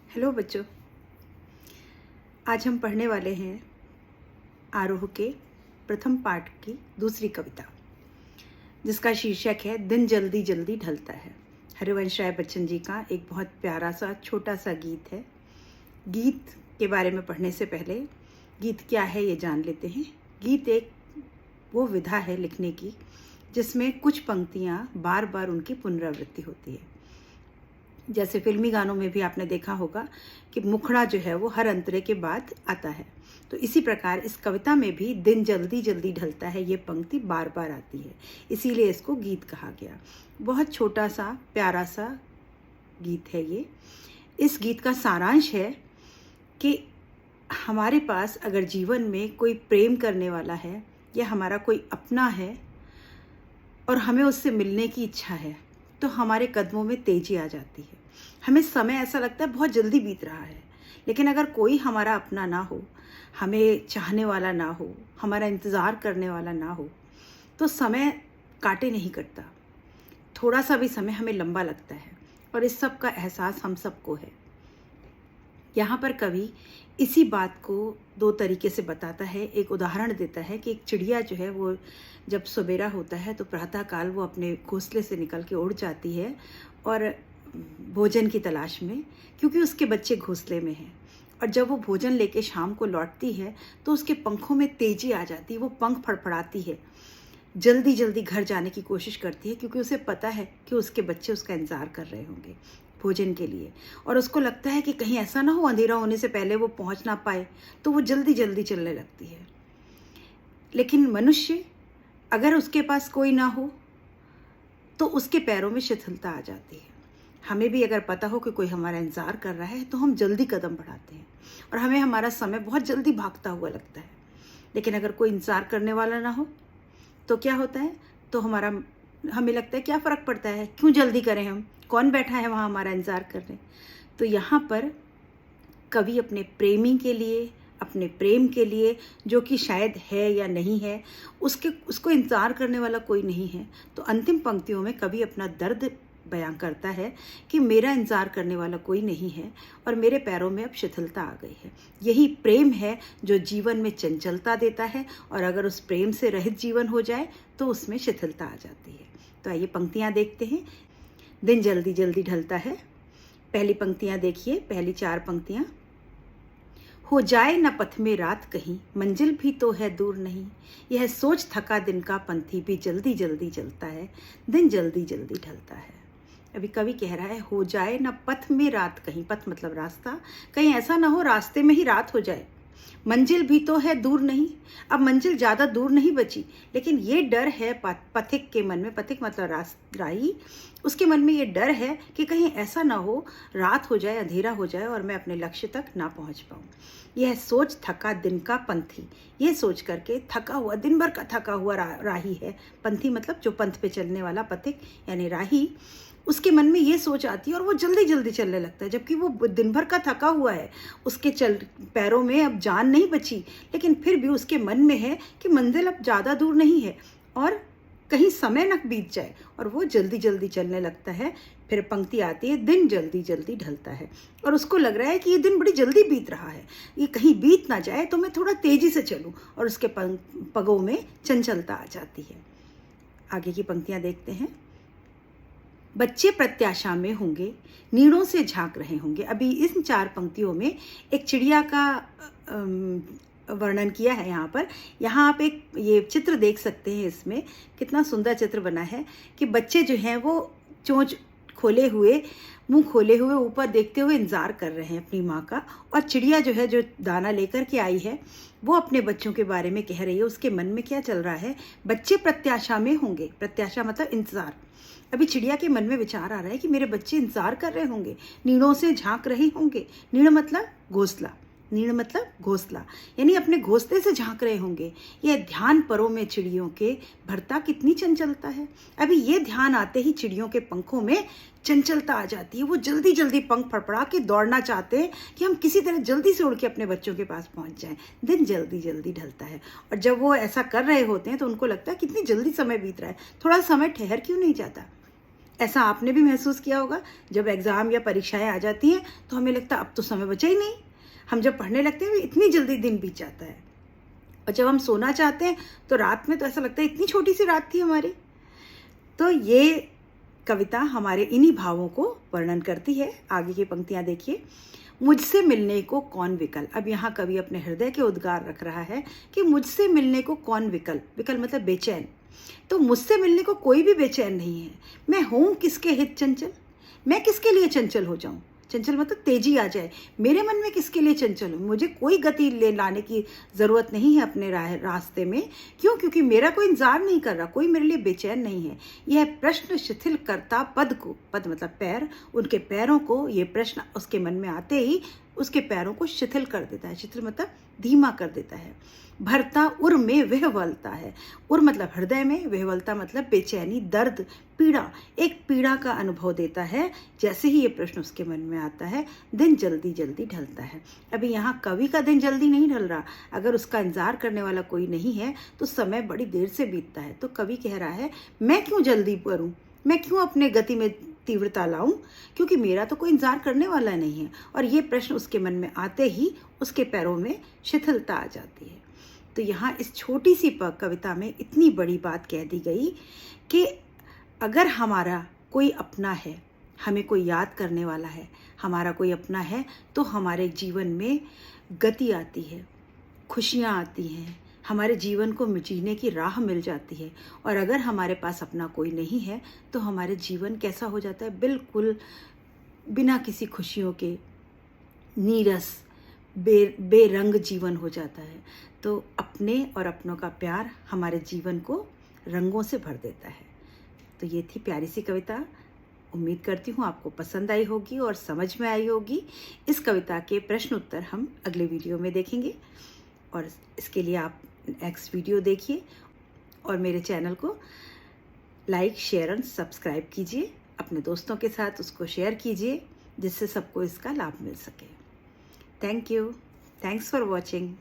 Hello बच्चों, आज हम पढ़ने वाले हैं आरोह के प्रथम पाठ की दूसरी कविता, जिसका शीर्षक है दिन जल्दी जल्दी ढलता है। हरिवंश राय बच्चन जी का एक बहुत प्यारा सा छोटा सा गीत है। गीत के बारे में पढ़ने से पहले गीत क्या है ये जान लेते हैं। गीत एक वो विधा है लिखने की जिसमें कुछ पंक्तियाँ बार बार उनकी पुनरावृत्ति होती है। जैसे फिल्मी गानों में भी आपने देखा होगा कि मुखड़ा जो है वो हर अंतरे के बाद आता है, तो इसी प्रकार इस कविता में भी दिन जल्दी जल्दी ढलता है ये पंक्ति बार बार आती है, इसीलिए इसको गीत कहा गया। बहुत छोटा सा प्यारा सा गीत है ये। इस गीत का सारांश है कि हमारे पास अगर जीवन में कोई प्रेम करने वाला है या हमारा कोई अपना है और हमें उससे मिलने की इच्छा है, तो हमारे कदमों में तेजी आ जाती है। हमें समय ऐसा लगता है बहुत जल्दी बीत रहा है, लेकिन अगर कोई हमारा अपना ना हो, हमें चाहने वाला ना हो, हमारा इंतज़ार करने वाला ना हो, तो समय काटे नहीं करता। थोड़ा सा भी समय हमें लंबा लगता है और इस सब का एहसास हम सबको है। यहाँ पर कवि इसी बात को दो तरीके से बताता है। एक उदाहरण देता है कि एक चिड़िया जो है वो जब सवेरा होता है तो प्रातःकाल वो अपने घोंसले से निकल के उड़ जाती है और भोजन की तलाश में, क्योंकि उसके बच्चे घोंसले में हैं। और जब वो भोजन लेके शाम को लौटती है तो उसके पंखों में तेजी आ जाती है, वो पंख फड़फड़ाती है, जल्दी जल्दी घर जाने की कोशिश करती है, क्योंकि उसे पता है कि उसके बच्चे उसका इंतज़ार कर रहे होंगे भोजन के लिए। और उसको लगता है कि कहीं ऐसा ना हो अंधेरा होने से पहले वो पहुंच ना पाए, तो वो जल्दी जल्दी चलने लगती है। लेकिन मनुष्य अगर उसके पास कोई ना हो तो उसके पैरों में शिथिलता आ जाती है। हमें भी अगर पता हो कि कोई हमारा इंतज़ार कर रहा है तो हम जल्दी कदम बढ़ाते हैं और हमें हमारा समय बहुत जल्दी भागता हुआ लगता है। लेकिन अगर कोई इंतज़ार करने वाला ना हो तो क्या होता है, तो हमें लगता है क्या फ़र्क पड़ता है, क्यों जल्दी करें, हम कौन बैठा है वहाँ हमारा इंतज़ार करने। तो यहाँ पर कवि अपने प्रेमी के लिए, अपने प्रेम के लिए, जो कि शायद है या नहीं है, उसको इंतज़ार करने वाला कोई नहीं है, तो अंतिम पंक्तियों में कवि अपना दर्द बयां करता है कि मेरा इंतज़ार करने वाला कोई नहीं है और मेरे पैरों में अब शिथिलता आ गई है। यही प्रेम है जो जीवन में चंचलता देता है, और अगर उस प्रेम से रहित जीवन हो जाए तो उसमें शिथिलता आ जाती है। तो आइए पंक्तियां देखते हैं। दिन जल्दी जल्दी ढलता है। पहली पंक्तियां देखिए, पहली 4 पंक्तियां। हो जाए न पथ में रात कहीं, मंजिल भी तो है दूर नहीं, यह सोच थका दिन का पंथी भी जल्दी जल्दी चलता है, दिन जल्दी जल्दी ढलता है। अभी कवि कह रहा है हो जाए न पथ में रात कहीं, पथ मतलब रास्ता, कहीं ऐसा ना हो रास्ते में ही रात हो जाए। मंजिल भी तो है दूर नहीं, अब मंजिल ज़्यादा दूर नहीं बची, लेकिन ये डर है पथिक के मन में, पथिक मतलब राही, उसके मन में ये डर है कि कहीं ऐसा ना हो रात हो जाए, अंधेरा हो जाए और मैं अपने लक्ष्य तक ना पहुंच पाऊं। यह सोच थका दिन का पंथी, ये सोच करके थका हुआ, दिन भर का थका हुआ राही है। पंथी मतलब जो पंथ पे चलने वाला, पथिक यानी राही, उसके मन में ये सोच आती है और वो जल्दी जल्दी चलने लगता है, जबकि वो दिन भर का थका हुआ है, उसके पैरों में अब जान नहीं बची, लेकिन फिर भी उसके मन में है कि मंजिल अब ज़्यादा दूर नहीं है और कहीं समय न बीत जाए, और वो जल्दी जल्दी चलने लगता है। फिर पंक्ति आती है दिन जल्दी जल्दी ढलता है, और उसको लग रहा है कि ये दिन बड़ी जल्दी बीत रहा है, ये कहीं बीत ना जाए तो मैं थोड़ा तेज़ी से चलूँ, और उसके पगों में चंचलता आ जाती है। आगे की पंक्तियाँ देखते हैं। बच्चे प्रत्याशा में होंगे, नीड़ों से झांक रहे होंगे। अभी इन 4 पंक्तियों में एक चिड़िया का वर्णन किया है। यहाँ आप एक ये चित्र देख सकते हैं, इसमें कितना सुंदर चित्र बना है कि बच्चे जो हैं वो चोंच खोले हुए, मुंह खोले हुए ऊपर देखते हुए इंतज़ार कर रहे हैं अपनी माँ का, और चिड़िया जो है जो दाना लेकर के आई है वो अपने बच्चों के बारे में कह रही है। उसके मन में क्या चल रहा है, बच्चे प्रत्याशा में होंगे, प्रत्याशा मतलब इंतज़ार। अभी चिड़िया के मन में विचार आ रहा है कि मेरे बच्चे इंतज़ार कर रहे होंगे, नीड़ों से झांक रहे होंगे। नीड़ मतलब घोंसला, नीड़ मतलब घोंसला, यानी अपने घोंसले से झांक रहे होंगे। यह ध्यान परों में चिड़ियों के भरता कितनी चंचलता है। अभी ये ध्यान आते ही चिड़ियों के पंखों में चंचलता आ जाती है, वो जल्दी जल्दी पंख फड़फड़ा के दौड़ना चाहते हैं कि हम किसी तरह जल्दी से उड़ के अपने बच्चों के पास पहुंच जाएं। दिन जल्दी जल्दी ढलता है, और जब वो ऐसा कर रहे होते हैं तो उनको लगता है कितनी जल्दी समय बीत रहा है, थोड़ा समय ठहर क्यों नहीं जाता। ऐसा आपने भी महसूस किया होगा, जब एग्ज़ाम या परीक्षाएं आ जाती हैं तो हमें लगता है अब तो समय बचा ही नहीं। हम जब पढ़ने लगते हैं इतनी जल्दी दिन बीत जाता है, और जब हम सोना चाहते हैं तो रात में तो ऐसा लगता है इतनी छोटी सी रात थी हमारी। तो ये कविता हमारे इन्हीं भावों को वर्णन करती है। आगे की पंक्तियाँ देखिए। मुझसे मिलने को कौन विकल। अब यहाँ कवि अपने हृदय के उद्गार रख रहा है कि मुझसे मिलने को कौन विकल। विकल मतलब बेचैन। तो मुझसे मिलने को कोई भी बेचैन नहीं है। मैं हूँ किसके हित चंचल, मैं किसके लिए चंचल हो जाऊँ। चंचल मतलब तेजी आ जाए, मेरे मन में किसके लिए चंचल हूँ। मुझे कोई गति ले लाने की ज़रूरत नहीं है अपने रास्ते में। क्यों? क्योंकि मेरा कोई इंतजार नहीं कर रहा, कोई मेरे लिए बेचैन नहीं है। यह प्रश्न शिथिल करता पद को, पद मतलब पैर, उनके पैरों को ये प्रश्न उसके मन में आते ही उसके पैरों को शिथिल कर देता है। शिथिल मतलब धीमा कर देता है। भरता उर में विह्वलता है। उर मतलब हृदय में, विह्वलता मतलब बेचैनी, दर्द, पीड़ा, एक पीड़ा का अनुभव देता है जैसे ही ये प्रश्न उसके मन में आता है। दिन जल्दी जल्दी ढलता है। अभी यहाँ कवि का दिन जल्दी नहीं ढल रहा। अगर उसका इंतजार करने वाला कोई नहीं है तो समय बड़ी देर से बीतता है। तो कवि कह रहा है मैं क्यों जल्दी करूँ, मैं क्यों अपने गति में तीव्रता लाऊं, क्योंकि मेरा तो कोई इंतजार करने वाला नहीं है। और ये प्रश्न उसके मन में आते ही उसके पैरों में शिथिलता आ जाती है। तो यहाँ इस छोटी सी कविता में इतनी बड़ी बात कह दी गई कि अगर हमारा कोई अपना है, हमें कोई याद करने वाला है, हमारा कोई अपना है, तो हमारे जीवन में गति आती है, खुशियाँ आती हैं, हमारे जीवन को जीने की राह मिल जाती है। और अगर हमारे पास अपना कोई नहीं है तो हमारे जीवन कैसा हो जाता है, बिल्कुल बिना किसी खुशियों के, नीरस, बेरंग जीवन हो जाता है। तो अपने और अपनों का प्यार हमारे जीवन को रंगों से भर देता है। तो ये थी प्यारी सी कविता। उम्मीद करती हूँ आपको पसंद आई होगी और समझ में आई होगी। इस कविता के प्रश्न उत्तर हम अगले वीडियो में देखेंगे, और इसके लिए आप नेक्स्ट वीडियो देखिए और मेरे चैनल को लाइक, शेयर और सब्सक्राइब कीजिए। अपने दोस्तों के साथ उसको शेयर कीजिए जिससे सबको इसका लाभ मिल सके। Thank you. Thanks for watching.